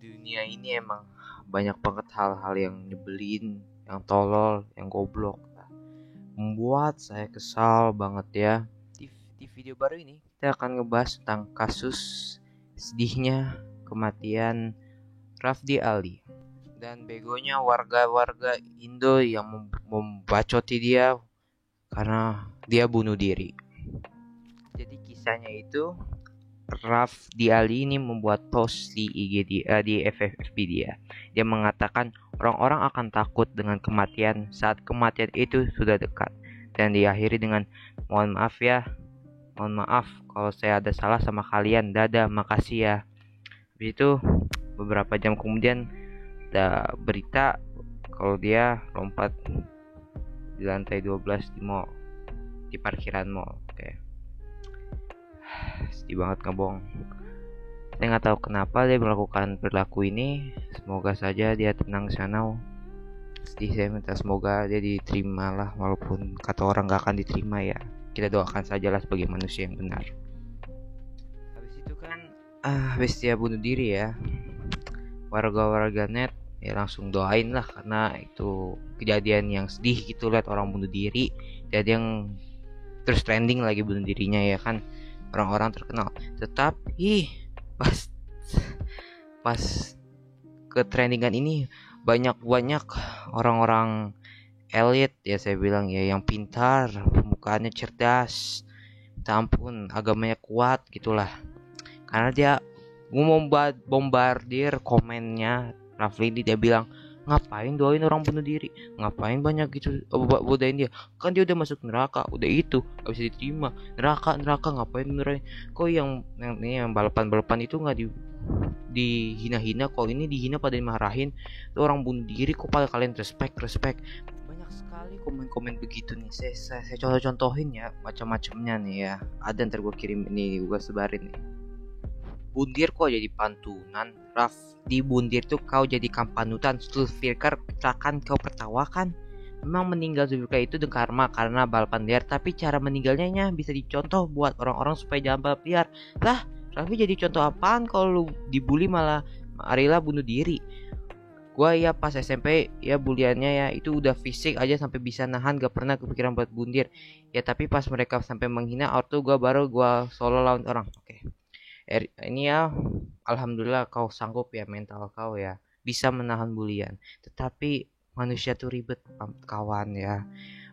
Dunia ini emang banyak banget hal-hal yang nyebelin, yang tolol, yang goblok. Membuat saya kesal banget ya. Di video baru ini kita akan ngebahas tentang kasus sedihnya kematian Rafdi Ali dan begonya warga-warga Indo yang membacoti dia karena dia bunuh diri. Jadi kisahnya itu Rafdi Ali ini membuat post di IG di FFB dia. Dia mengatakan orang-orang akan takut dengan kematian saat kematian itu sudah dekat. Dan diakhiri dengan mohon maaf kalau saya ada salah sama kalian. Dadah, makasih ya. Habis itu beberapa jam kemudian ada berita kalau dia lompat di lantai 12 di mall, di parkiran mall. Oke. Sedih banget ngebong. Saya nggak tahu kenapa dia melakukan perilaku ini. Semoga saja dia tenang di sana. Sedih, saya minta semoga dia diterima lah, walaupun kata orang nggak akan diterima ya. Kita doakan sajalah sebagai manusia yang benar. Habis itu kan, habis dia bunuh diri ya, warga-warga net ya langsung doain lah, karena itu kejadian yang sedih gitu, lihat orang bunuh diri. Jadi yang terus trending lagi bunuh dirinya ya kan, orang-orang terkenal. Tetapi pas ke trendingan ini banyak orang-orang elit ya, saya bilang ya, yang pintar, pembukaannya cerdas, ampun, agamanya kuat gitulah. Karena dia bombardir komennya Rafli, dia bilang, ngapain doain orang bunuh diri, ngapain banyak gitu bodain dia, kan dia udah masuk neraka, udah itu gak bisa diterima, neraka ngapain beneran. Kok yang balapan itu nggak dihina-hina, kok ini dihina pada dimarahin. Itu orang bunuh diri kok pada kalian respect. Banyak sekali komen-komen begitu nih. Saya contohin ya, macam-macamnya nih ya. Ada, ntar gue kirim ini, gue sebarin nih. Bundir kok jadi pantunan, Raf. Di bundir tuh kau jadi kampanutan. Zulfikar kecelakaan kau tertawakan. Memang meninggal Zulfikar itu karma karena balapan liar, tapi cara meninggalnya bisa dicontoh buat orang-orang supaya jangan balap liar. Lah, Raffi jadi contoh apaan kalau lu dibully malah Arila bunuh diri? Gua ya pas SMP ya buliannya ya itu udah fisik aja sampai bisa nahan, gak pernah kepikiran buat bundir. Ya tapi pas mereka sampai menghina auto gua solo lawan orang. Oke. Ini ya alhamdulillah kau sanggup ya, mental kau ya bisa menahan bulian. Tetapi manusia tuh ribet kawan ya.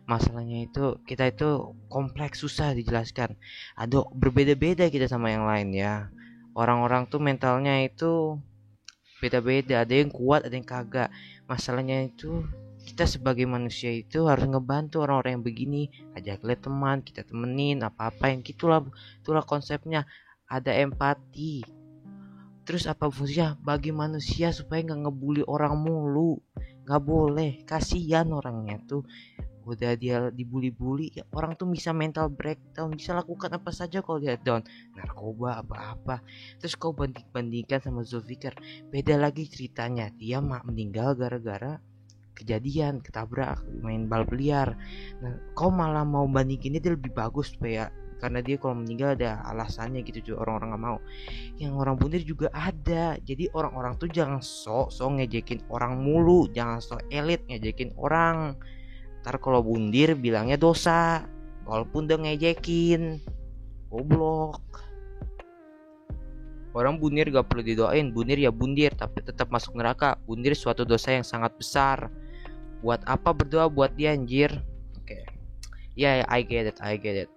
Masalahnya itu kita itu kompleks, susah dijelaskan. Ada berbeda-beda kita sama yang lain ya. Orang-orang tuh mentalnya itu beda-beda, ada yang kuat, ada yang kagak. Masalahnya itu kita sebagai manusia itu harus ngebantu orang-orang yang begini, ajak lihat teman, kita temenin apa-apa yang gitulah. Itulah konsepnya, ada empati. Terus apa fungsinya bagi manusia supaya nggak ngebully orang mulu, nggak boleh, kasihan orangnya tuh. Udah dia dibully-bully ya, orang tuh bisa mental breakdown, bisa lakukan apa saja kalau dia down, narkoba apa-apa. Terus kau bandingkan sama Zulfikar, beda lagi ceritanya. Dia meninggal gara-gara kejadian ketabrak main balap liar. Nah, kau malah mau bandingin dia lebih bagus supaya karena dia kalau meninggal ada alasannya gitu, orang-orang nggak mau. Yang orang bunuh juga ada. Jadi orang-orang tuh jangan sok ngejekin orang mulu, jangan sok elit ngejekin orang. Ntar kalau bundir bilangnya dosa, walaupun udah ngejekin. Goblok. Orang bundir gak perlu didoain, bundir ya bundir, tapi tetap masuk neraka. Bundir suatu dosa yang sangat besar. Buat apa berdoa buat dia anjir? Oke. Ya, I get it.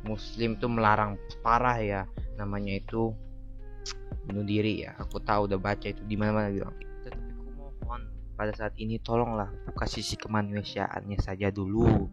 Muslim tuh melarang parah ya, namanya itu bunuh diri ya. Aku tahu, udah baca itu di mana-mana bilang. Tetapi aku mohon pada saat ini tolonglah buka sisi kemanusiaannya saja dulu.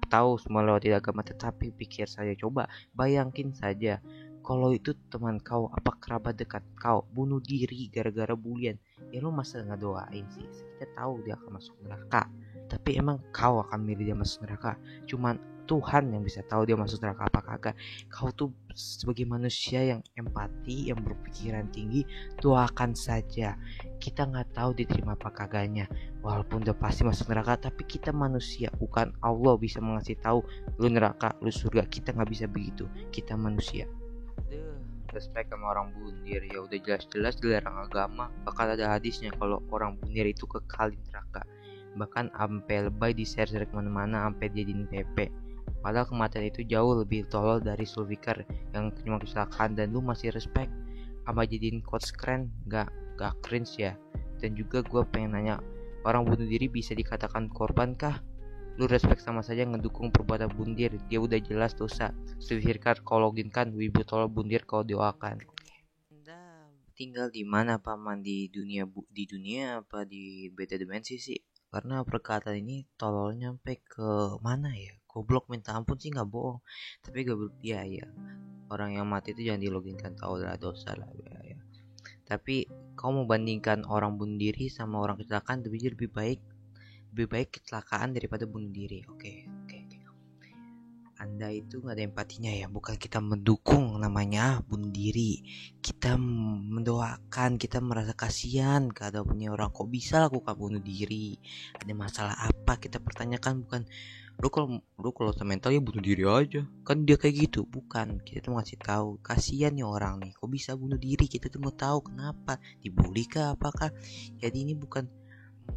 Tahu semua lewat agama, tetapi pikir saja, coba bayangin saja kalau itu teman kau, apa kerabat dekat kau bunuh diri gara-gara bulian, ya lu masa nggak doain sih? Kita tahu dia akan masuk neraka, tapi emang kau akan milih dia masuk neraka? Cuman Tuhan yang bisa tahu dia masuk neraka apa kagak. Kau tuh sebagai manusia yang empati, yang berpikiran tinggi, doakan saja. Kita nggak tahu diterima apa kagaknya, walaupun udah pasti masuk neraka, tapi kita manusia, bukan Allah bisa mengasih tahu lu neraka, lu surga. Kita nggak bisa begitu, kita manusia. respect sama orang bunuh diri. Ya udah jelas-jelas dilarang agama, bahkan ada hadisnya kalau orang bunuh diri itu kekal di neraka. Bahkan sampai lebay di share kemana-mana sampai jadiin PP. Padahal kematian itu jauh lebih tolol dari Zulfikar yang cuma kecelakaan, dan lu masih respect sama jadiin quotes keren. Gak cringe ya? Dan juga gue pengen nanya, orang bunuh diri bisa dikatakan korban kah? Lu respect sama saja ngedukung perbuatan bunuh diri. Dia udah jelas dosa. Zulfikar kau loginkan, wibu tolol bundir kau doakan. Anda tinggal di mana paman, di dunia apa di beda dimensi sih? Karena perkataan ini tololnya sampai ke mana ya? Goblok minta ampun sih nggak bohong. Tapi goblok ya. Orang yang mati itu jangan diloginkan, tahu lah dosa lah ya. Tapi kau mau bandingkan orang bunuh diri sama orang kecelakaan, lebih baik kecelakaan daripada bunuh diri. Oke. Anda itu nggak ada empatinya ya. Bukan kita mendukung namanya bunuh diri, kita mendoakan, kita merasa kasihan keadaannya orang. Kok bisa lakukan bunuh diri? Ada masalah apa? Kita pertanyakan, bukan lu kalau mental ya bunuh diri aja, kan dia kayak gitu. Bukan, kita tuh ngasih tahu kasihan nih orang nih, kok bisa bunuh diri. Kita tuh mau tahu kenapa, dibully kah apakah. Jadi ini bukan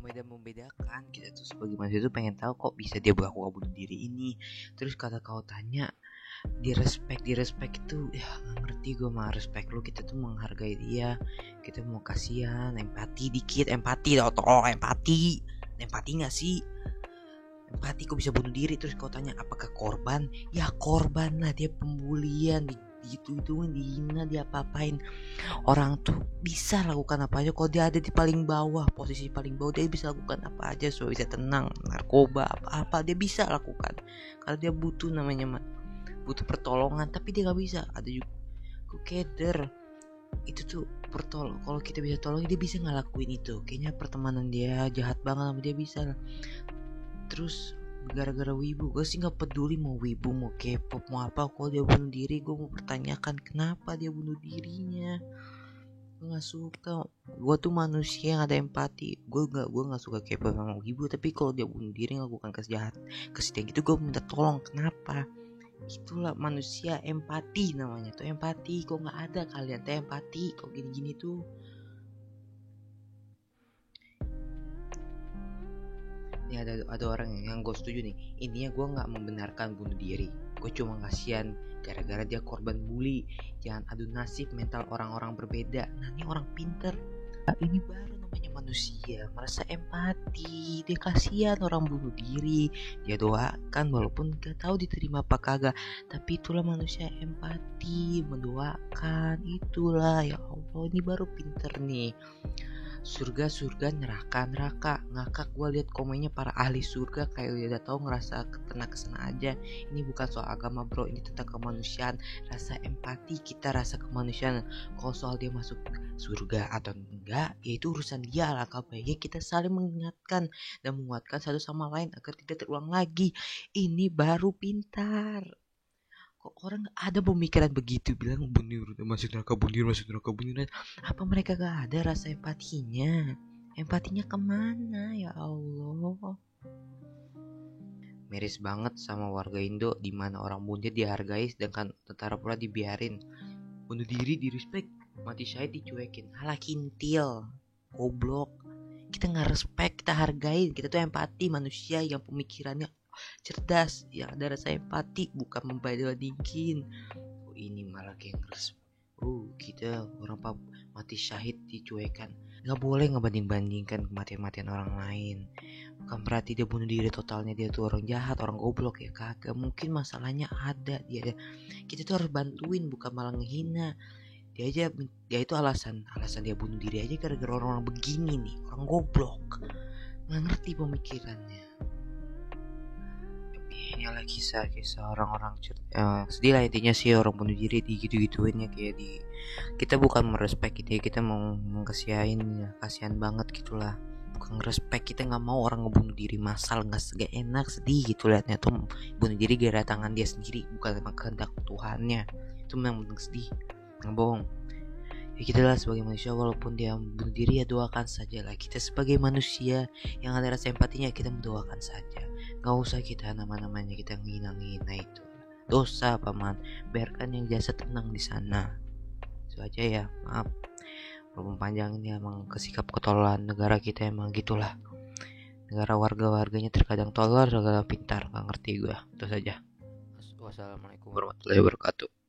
membedakan, kita tuh sebagai manusia tuh pengen tahu kok bisa dia melakukan bunuh diri ini. Terus kata kau tanya di respect itu ya nggak ngerti gue mah. Respect lu, kita tuh menghargai dia, kita mau kasihan, empati dikit, empati nggak sih? Empati kok bisa bunuh diri. Terus kau tanya apakah korban? Ya korban lah, dia pembulian, itu dihina, dia apa-apain. Orang tuh bisa lakukan apa aja kalau dia ada di paling bawah, posisi paling bawah, dia bisa lakukan apa aja supaya bisa tenang. Narkoba apa dia bisa lakukan kalau dia butuh, namanya butuh pertolongan, tapi dia nggak bisa. Ada juga keder itu tuh kalau kita bisa tolong dia bisa ngelakuin itu. Kayaknya pertemanan dia jahat banget sama dia bisa. Terus gara-gara wibu, gue sih nggak peduli mau wibu mau K-pop mau apa. Kalau dia bunuh diri, gue mau pertanyakan kenapa dia bunuh dirinya. Gue nggak suka. Gue tuh manusia yang ada empati. Gue nggak suka K-pop sama wibu, tapi kalau dia bunuh diri ngelakukan kesedihan gitu, gue minta tolong. Kenapa? Itulah manusia, empati namanya tuh, empati. Kok nggak ada kalian tuh empati kok gini-gini tuh. Ini ada orang yang gue setuju nih. Intinya gue nggak membenarkan bunuh diri, gue cuma kasihan gara-gara dia korban bully. Jangan adu nasib mental orang-orang berbeda. Nah ini orang pinter, ini baru namanya manusia, merasa empati. Dia kasihan orang bunuh diri, dia doakan walaupun gak tahu diterima apa kagak, tapi itulah manusia, empati, mendoakan. Itulah, ya Allah, ini baru pinter nih. Surga neraka ngakak. Gue lihat komennya para ahli surga kayak udah tahu, ngerasa kena kesana aja. Ini bukan soal agama bro, ini tentang kemanusiaan, rasa empati kita, rasa kemanusiaan. Kalau soal dia masuk surga atau enggak, ya itu urusan dia lah. Baiknya kita saling mengingatkan dan menguatkan satu sama lain agar tidak terulang lagi. Ini baru pintar. Kok orang ada pemikiran begitu, bilang bunuh masuk neraka, apa mereka gak ada rasa empatinya kemana ya Allah. Miris banget sama warga Indo di mana orang bunuh dihargai sedangkan tentara pula dibiarin. Bunuh diri di respect, mati syahid dicuekin. Halah kintil, goblok. Kita gak respect, kita hargai. Kita tuh empati, manusia yang pemikirannya cerdas, yang ada rasa empati, bukan membandingin. Ini malah gengres. Kita orang mati syahid dicuekan. Gak boleh ngebanding-bandingkan kematian-matian orang lain. Bukan berarti dia bunuh diri totalnya dia tuh orang jahat, orang goblok ya, kagak. Mungkin masalahnya ada dia. Kita tuh harus bantuin, bukan malah ngehina. Dia itu alasan dia bunuh diri aja gara-gara orang-orang begini nih, orang goblok. Gak ngerti pemikirannya. Inilah kisah orang-orang sedih lah intinya sih. Orang bunuh diri di gitu-gituinnya kayak kita bukan merespek kita mau mengkasihain ya, kasihan banget gitulah. Bukan respect, kita nggak mau orang ngebunuh diri massal, nggak enak, sedih gitu liatnya tuh. Bunuh diri gara tangan dia sendiri, bukan memang kehendak Tuhannya. Itu memang sedih, nggak bohong. Ya kita lah sebagai manusia, walaupun dia bunuh diri ya doakan saja lah. Kita sebagai manusia yang ada rasa empatinya, kita mendoakan saja. Gak usah kita nama-namanya kita ngina itu. Dosa paman, biarkan yang jasa tenang di sana. Itu aja ya, maaf belum panjang ini, emang kesikap ketololan negara kita emang gitulah. Negara warga-warganya terkadang tolol, terkadang pintar, nggak ngerti gue. Itu saja. Wassalamualaikum warahmatullahi wabarakatuh.